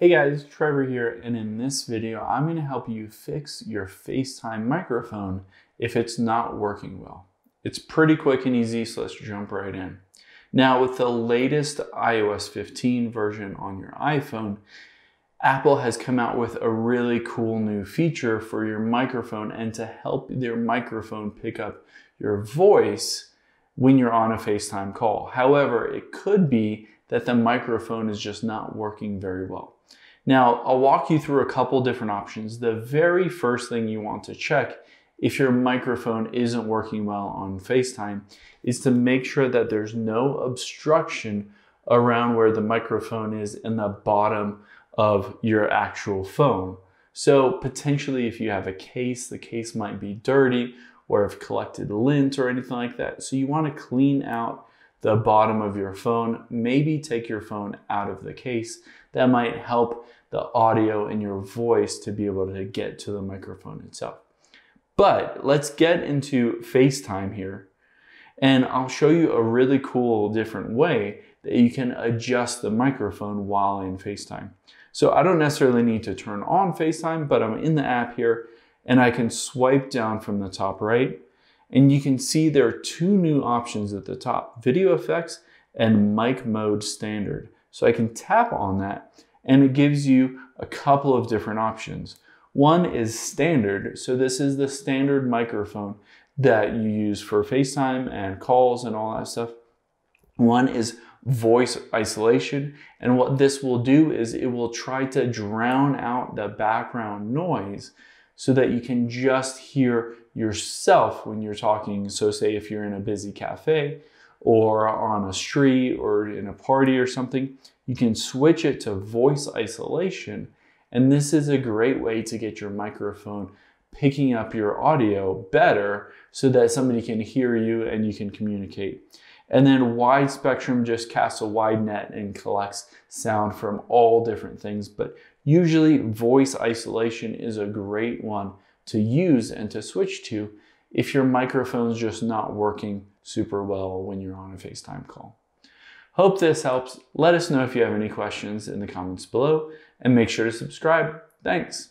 Hey guys, Trevor here, and in this video, I'm going to help you fix your FaceTime microphone if it's not working well. It's pretty quick and easy, so let's jump right in. Now, with the latest iOS 15 version on your iPhone, Apple has come out with a really cool new feature for your microphone and to help your microphone pick up your voice when you're on a FaceTime call. However, it could be that the microphone is just not working very well. Now, I'll walk you through a couple different options. The very first thing you want to check if your microphone isn't working well on FaceTime is to make sure that there's no obstruction around where the microphone is in the bottom of your actual phone. So potentially if you have a case, the case might be dirty or have collected lint or anything like that. So you want to clean out the bottom of your phone, maybe take your phone out of the case. That might help the audio in your voice to be able to get to the microphone itself. But let's get into FaceTime here, and I'll show you a really cool different way that you can adjust the microphone while in FaceTime. So I don't necessarily need to turn on FaceTime, but I'm in the app here and I can swipe down from the top right. And you can see there are two new options at the top, video effects and mic mode standard. So I can tap on that and it gives you a couple of different options. One is standard. So this is the standard microphone that you use for FaceTime and calls and all that stuff. One is voice isolation. And what this will do is it will try to drown out the background noise so that you can just hear yourself when you're talking. So say if you're in a busy cafe or on a street or in a party or something, you can switch it to voice isolation. And this is a great way to get your microphone picking up your audio better so that somebody can hear you and you can communicate. And then wide spectrum just casts a wide net and collects sound from all different things. But usually voice isolation is a great one to use and to switch to if your microphone's just not working super well when you're on a FaceTime call. Hope this helps. Let us know if you have any questions in the comments below and make sure to subscribe. Thanks.